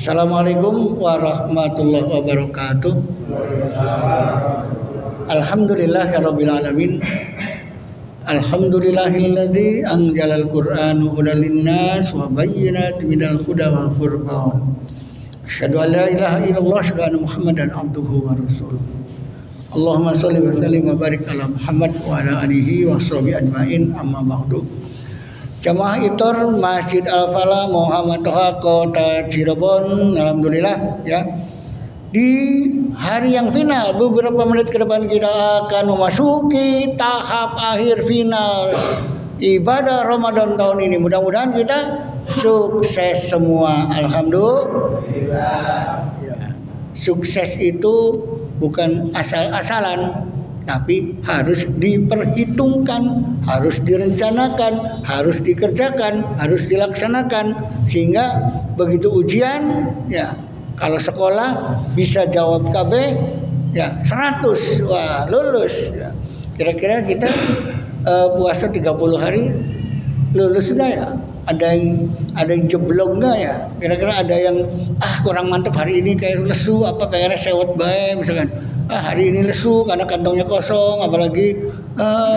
Assalamualaikum warahmatullahi wabarakatuh. Alhamdulillahirabbil alamin. Alhamdulillahilladzi anzalal qur'ana hudan linnas wa bayyinatin minal huda wal furqan. Asyhadu an la ilaha illallah wa anna Muhammadan abduhu wa rasuluh. Allahumma shalli wa sallim wa barik ala Muhammad wa ala alihi wa sahbihi ajmain, amma ba'du. Jamaah Iftar Masjid Al-Falah Muhammad Toha Kota Cirebon, alhamdulillah ya. Di hari yang final, beberapa menit ke depan kita akan memasuki tahap akhir final ibadah Ramadan tahun ini. Mudah-mudahan kita sukses semua, alhamdulillah. Ya. Sukses itu bukan asal-asalan, tapi harus diperhitungkan, harus direncanakan, harus dikerjakan, harus dilaksanakan, sehingga begitu ujian ya, kalau sekolah bisa jawab KB ya 100, wah lulus ya. Kira-kira kita puasa 30 hari lulus enggak ya? Ada yang jeblok enggak ya? Kira-kira ada yang kurang mantap hari ini, kayak lesu apa, pengennya sewot bae misalkan. Hari ini lesu karena kantongnya kosong, apalagi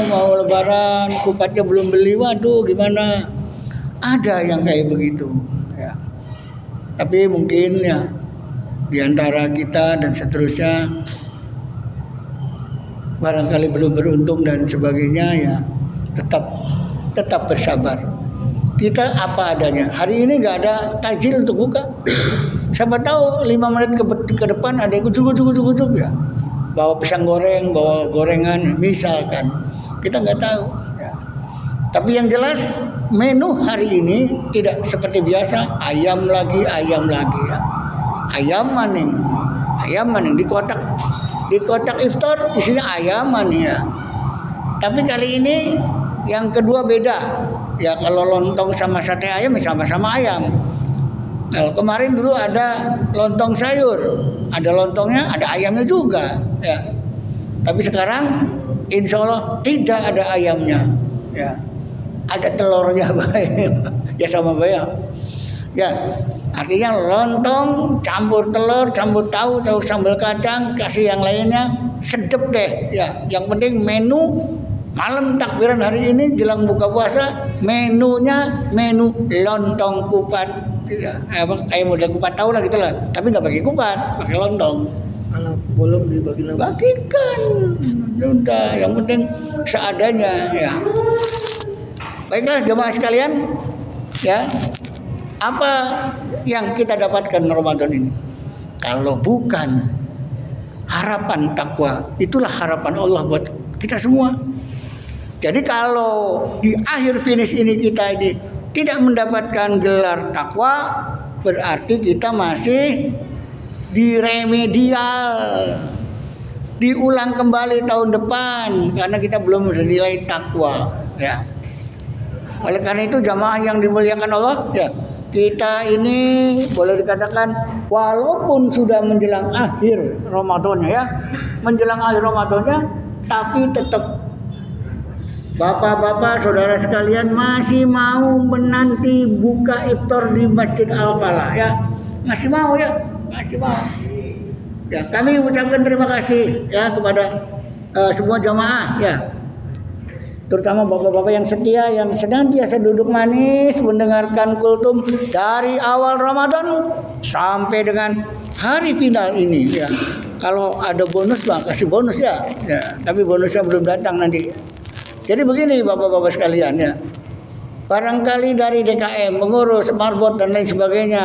mau lebaran kupatnya belum beli, waduh gimana. Ada yang kayak begitu ya. Tapi mungkin ya di antara kita dan seterusnya barangkali belum beruntung dan sebagainya ya, tetap bersabar. Kita apa adanya. Hari ini nggak ada takjil untuk buka. Siapa tahu 5 menit ke depan ada yang gucuk ya. Bawa pisang goreng, bawa gorengan misalkan. Kita nggak tahu ya. Tapi yang jelas menu hari ini tidak seperti biasa, ayam lagi ya. Ayam maning di kotak iftar isinya ayam maning ya. Tapi kali ini yang kedua beda. Ya kalau lontong sama sate ayam sama-sama ayam. Kalau kemarin dulu ada lontong sayur, ada lontongnya, ada ayamnya juga, ya. Tapi sekarang, insya Allah tidak ada ayamnya, ya. Ada telurnya baik, ya sama bayam. Ya, artinya lontong campur telur, campur tahu sambal kacang, kasih yang lainnya, sedep deh, ya. Yang penting menu malam takbiran hari ini jelang buka puasa, menunya menu lontong kupat. Ya, kayak model kupat tahu lah gitulah, tapi nggak pakai kupat, pakai lontong. Kalau belum dibagikan, bagikan, udah. Yang penting seadanya, ya. Baiklah jemaah sekalian, ya. Apa yang kita dapatkan Ramadan ini? Kalau bukan harapan takwa, itulah harapan Allah buat kita semua. Jadi kalau di akhir finish ini kita ini tidak mendapatkan gelar takwa, berarti kita masih di remedial, diulang kembali tahun depan karena kita belum bernilai takwa ya. Oleh karena itu jamaah yang dimuliakan Allah ya, kita ini boleh dikatakan walaupun sudah menjelang akhir Ramadannya ya, menjelang akhir Ramadannya, tapi tetap bapak-bapak, saudara sekalian masih mau menanti buka iftar di Masjid Al-Falah ya. Masih mau ya, masih mau. Ya, kami ucapkan terima kasih ya kepada semua jamaah ya. Terutama bapak-bapak yang setia, yang senantiasa duduk manis mendengarkan kultum dari awal Ramadan sampai dengan hari final ini ya. Kalau ada bonus Bang, kasih bonus ya. Ya, tapi bonusnya belum datang nanti. Jadi begini bapak-bapak sekalian ya, barangkali dari DKM mengurus marbot dan lain sebagainya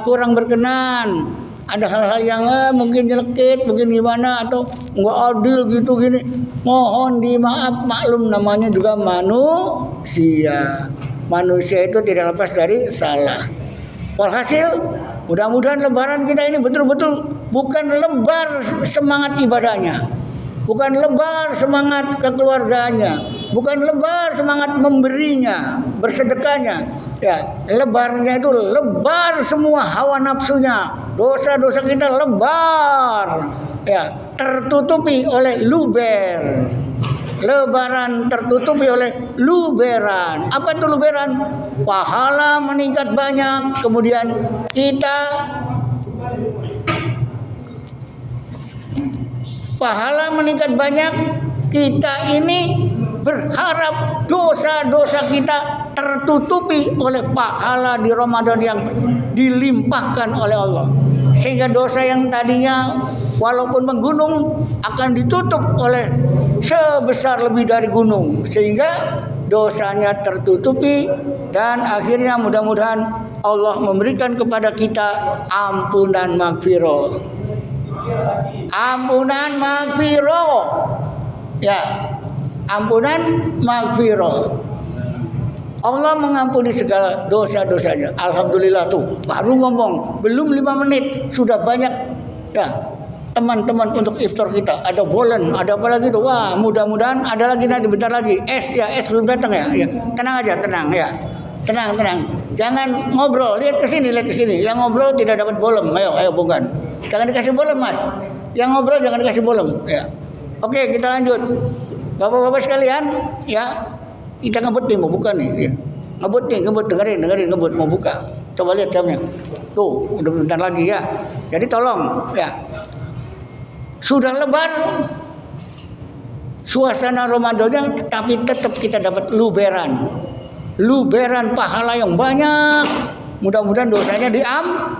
kurang berkenan, ada hal-hal yang mungkin nyelekit, mungkin gimana atau nggak adil gitu gini, mohon dimaaf, maklum namanya juga manusia itu tidak lepas dari salah. Walhasil mudah-mudahan lebaran kita ini betul-betul bukan lebar semangat ibadahnya, bukan lebar semangat kekeluarganya, bukan lebar semangat memberinya, bersedekahnya. Ya, lebarnya itu lebar semua hawa nafsunya, dosa-dosa kita lebar. Ya, tertutupi oleh luber. Lebaran tertutupi oleh luberan. Apa itu luberan? Pahala meningkat banyak. Kemudian pahala meningkat banyak. Kita ini berharap dosa-dosa kita tertutupi oleh pahala di Ramadan yang dilimpahkan oleh Allah. Sehingga dosa yang tadinya walaupun menggunung akan ditutup oleh sebesar lebih dari gunung, sehingga dosanya tertutupi, dan akhirnya mudah-mudahan Allah memberikan kepada kita ampunan magfirah. Ampunan magfirah. Ya, ampunan magfirah. Allah mengampuni segala dosa-dosanya. Alhamdulillah tuh, baru ngomong, belum 5 menit sudah banyak ya teman-teman untuk iftar kita. Ada bolen, ada apa lagi tuh? Wah, mudah-mudahan ada lagi nanti bentar lagi. Es belum datang ya. Ya. Tenang aja, tenang ya. Tenang. Jangan ngobrol, lihat ke sini. Yang ngobrol tidak dapat bolem. Ayo bukan. Jangan dikasih bolem, Mas. Yang ngobrol jangan dikasih bolem, ya. Oke, kita lanjut. Bapak-bapak sekalian, ya. Kita ngebut nih, mau buka nih, ya. Ngebut, dengerin ngebut, mau buka. Coba lihat jamnya. Tuh, udah bentar lagi ya. Jadi tolong, ya. Sudah lebar suasana Ramadannya, tapi tetap kita dapat luberan pahala yang banyak. Mudah-mudahan dosanya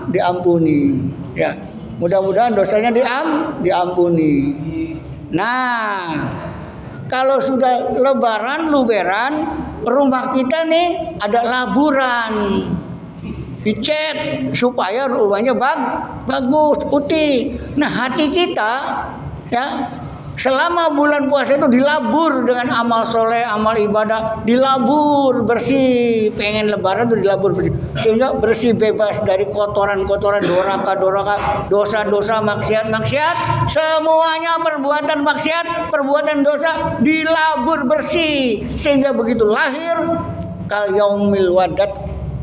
diampuni, ya. Mudah-mudahan dosanya diampuni. Nah, kalau sudah luberan, rumah kita nih ada laburan. Dicat supaya rumahnya bagus, putih. Nah, hati kita ya selama bulan puasa itu dilabur dengan amal soleh, amal ibadah, dilabur bersih. Pengen lebaran tuh dilabur bersih, sehingga bersih bebas dari kotoran-kotoran, doraka, dosa-dosa, maksiat, semuanya perbuatan maksiat, perbuatan dosa dilabur bersih, sehingga begitu lahir kal yaumil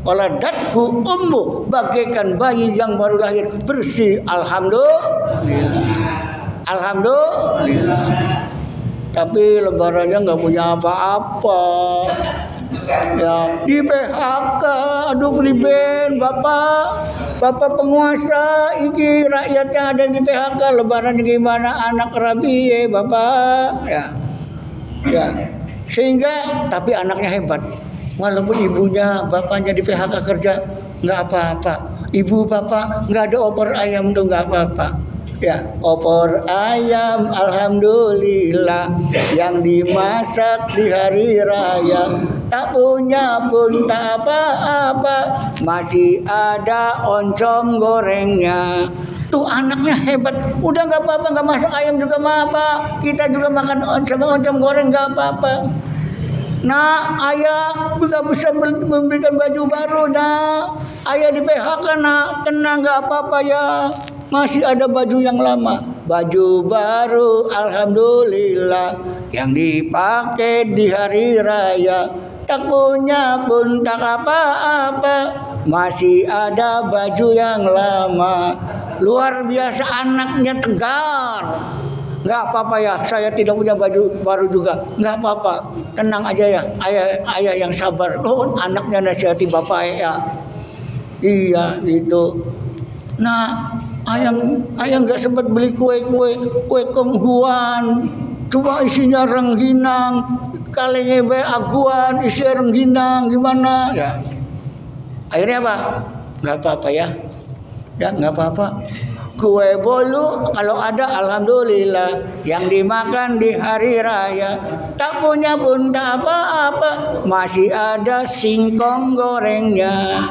waladatku ummu, bagaikan bayi yang baru lahir, bersih. Alhamdulillah. Tapi lebarannya nggak punya apa-apa. Ya, di PHK, aduh Friben, Bapak penguasa, iki rakyatnya ada di PHK, lebarannya gimana? Anak rabi Bapak, ya. Sehingga, tapi anaknya hebat. Walaupun ibunya, bapaknya di PHK kerja, nggak apa-apa. Ibu bapak nggak ada opor ayam tuh nggak apa-apa. Ya, opor ayam alhamdulillah yang dimasak di hari raya, tak punya pun tak apa-apa, masih ada oncom gorengnya. Tuh anaknya hebat, udah nggak apa-apa, nggak masak ayam juga nggak apa, kita juga makan oncom goreng nggak apa-apa. Nah, ayah nggak bisa memberikan baju baru, nah ayah di PHK, nah tenang nggak apa-apa ya. Masih ada baju yang lama, baju baru alhamdulillah yang dipakai di hari raya, tak punya pun tak apa-apa, masih ada baju yang lama. Luar biasa anaknya tegar. Nggak apa-apa ya, saya tidak punya baju baru juga, nggak apa-apa, tenang aja ya, ayah yang sabar. Oh, anaknya nasihati bapak ya. Iya gitu. Nah, ayah nggak sempat beli kue kongguan, cuma isinya rengginang, kalengnya aguan, isi rengginang, gimana ya? Akhirnya apa? Nggak apa-apa ya, nggak apa-apa. Kue bolu kalau ada alhamdulillah, yang dimakan di hari raya, tak punya pun tak apa-apa, masih ada singkong gorengnya,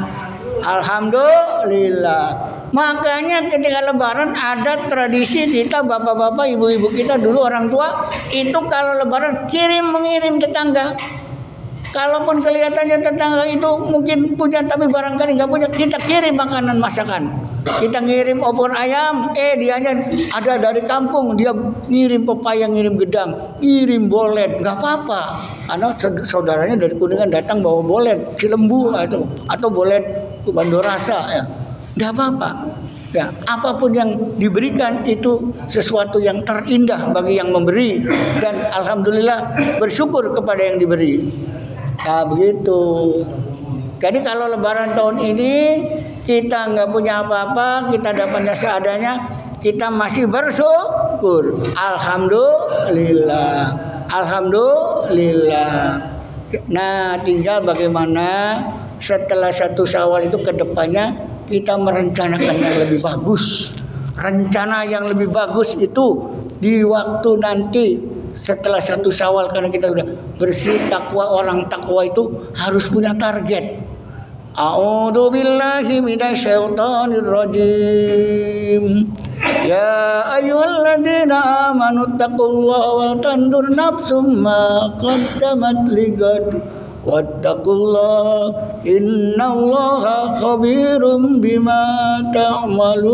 alhamdulillah. Makanya ketika lebaran ada tradisi kita, bapak-bapak, ibu-ibu kita dulu, orang tua itu kalau lebaran mengirim tetangga. Kalaupun kelihatannya tetangga itu mungkin punya tapi barangkali nggak punya, kita kirim makanan masakan. Kita ngirim opor ayam, dianya ada dari kampung, dia ngirim pepaya, ngirim gedang, ngirim bolet, nggak apa-apa. Karena saudaranya dari Kuningan datang bawa bolet, Cilembu atau bolet Bandorasa ya. Nggak apa-apa. Ya, apapun yang diberikan itu sesuatu yang terindah bagi yang memberi, dan alhamdulillah bersyukur kepada yang diberi. Nah begitu. Jadi kalau Lebaran tahun ini kita nggak punya apa-apa, kita dapatnya seadanya, kita masih bersyukur. Alhamdulillah, alhamdulillah. Nah tinggal bagaimana setelah 1 Syawal itu ke depannya kita merencanakan yang lebih bagus. Rencana yang lebih bagus itu di waktu nanti setelah 1 Syawal, karena kita sudah bersih takwa. Orang takwa itu harus punya target. A'udzu billahi minasyaitonir rajim. Ya ayyuhalladzina amanu taqullaha wal tandur nafsum ma qaddamat ligad wattaqullaha innallaha khabirum bima ta'malun.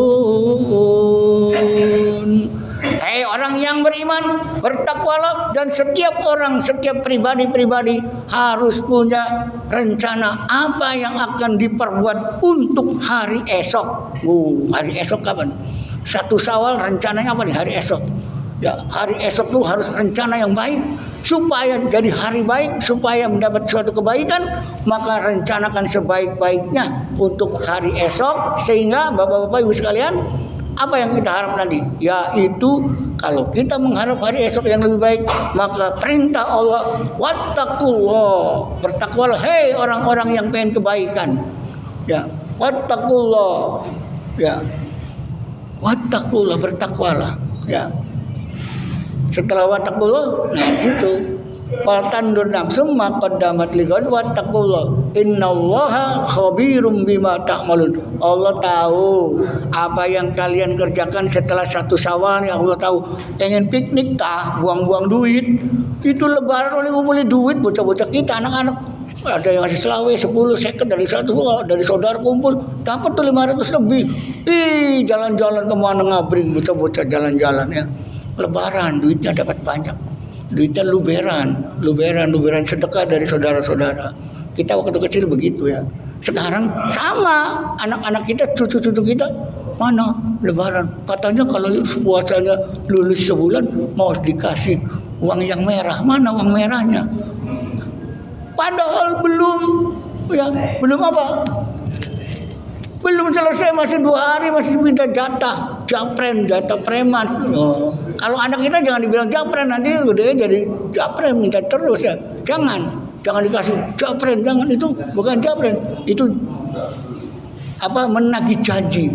Hei orang yang beriman, bertakwalah, dan setiap orang, setiap pribadi-pribadi harus punya rencana apa yang akan diperbuat untuk hari esok. Hari esok kapan? 1 Syawal rencananya apa nih hari esok? Ya, hari esok tuh harus rencana yang baik supaya jadi hari baik, supaya mendapat suatu kebaikan, maka rencanakan sebaik-baiknya untuk hari esok, sehingga Bapak-bapak Ibu sekalian, apa yang kita harap nanti? Yaitu kalau kita mengharap hari esok yang lebih baik, maka perintah Allah, wattaqullah, bertakwalah hei orang-orang yang pengen kebaikan. Ya, wattaqullah. Ya. Wattaqullah, bertakwalah. Ya. Setelah wattaqullah, nah situ wal tandur nafsum ma qaddamat ligad wattaqullah innallaha khabirum bima ta'malun. Allah tahu apa yang kalian kerjakan setelah 1 Syawal nih. Allah tahu. Pengen piknik tah, buang-buang duit. Itu Lebaran oleh ngumpulin duit bocah-bocah kita, anak-anak. Ada yang ngasih selawe 10 seket dari saudara kumpul, dapat tuh 500 lebih. Jalan-jalan kemana ngabring bocah-bocah jalan-jalan ya. Lebaran duitnya dapat banyak. Duitnya luberan sedekah dari saudara-saudara. Kita waktu kecil begitu ya. Sekarang sama anak-anak kita, cucu-cucu kita, mana Lebaran? Katanya kalau puasanya lulus sebulan mau dikasih uang yang merah. Mana uang merahnya? Padahal belum apa? Belum selesai, masih 2 hari masih minta jatah preman. Kalau anak kita jangan dibilang japren, nanti udah jadi japren minta terus ya. Jangan dikasih japren, jangan, itu bukan japren, itu menagih janji.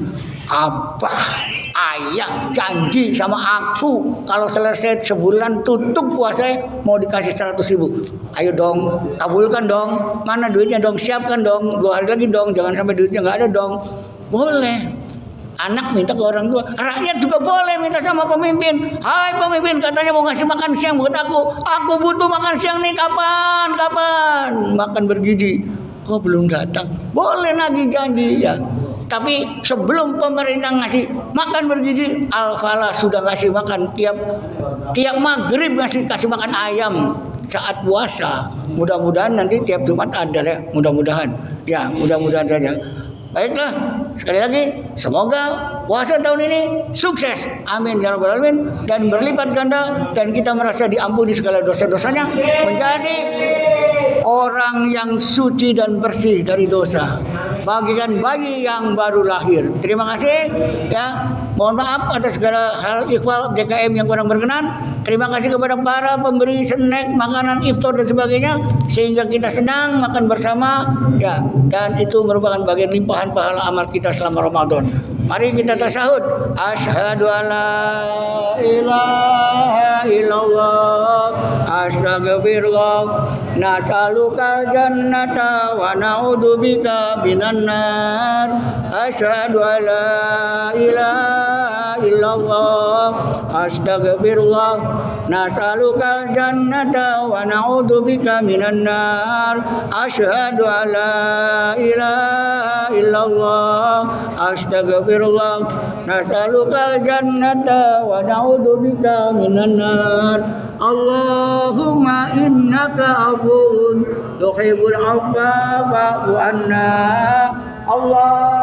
Ayah janji sama aku kalau selesai sebulan tutup puasa mau dikasih 100.000. Ayo dong, kabulkan dong. Mana duitnya dong, siapkan dong. 2 hari lagi dong, jangan sampai duitnya nggak ada dong. Boleh. Anak minta ke orang tua, rakyat juga boleh minta sama pemimpin. Hai pemimpin, katanya mau ngasih makan siang buat aku. Aku butuh makan siang nih, kapan? Makan bergizi. Kok belum datang? Boleh nagih janji ya. Tapi sebelum pemerintah ngasih makan bergizi, Al-Falah sudah ngasih makan tiap maghrib kasih makan ayam saat puasa. Mudah-mudahan nanti tiap Jumat ada ya, mudah-mudahan saja. Baiklah, sekali lagi semoga puasa tahun ini sukses, amin ya rabbal alamin, dan berlipat ganda, dan kita merasa diampuni segala dosa-dosanya, menjadi orang yang suci dan bersih dari dosa, bagikan bayi yang baru lahir. Terima kasih ya. Mohon maaf atas segala hal ikhwal DKM yang kurang berkenan. Terima kasih kepada para pemberi snack, makanan iftar dan sebagainya, sehingga kita senang makan bersama ya, dan itu merupakan bagian limpahan pahala amal kita selama Ramadan. Mari kita tasyahud. Asyhadu alla ilaha illallah, astaghfirullah, nas'alukal jannata wa na'udzubika minan nar. Asyhadu alla ilaha illallah, astaghfirullah, nas'alukal jannata wa na'udzubika minan nar. Asyhadu alla ilaha illallah, astaghfirullah, nas'alukal jannata wa na'udzubika minan nar. Allahumma innaka afuwun tuhibbul afwa fa'fu anna. Allah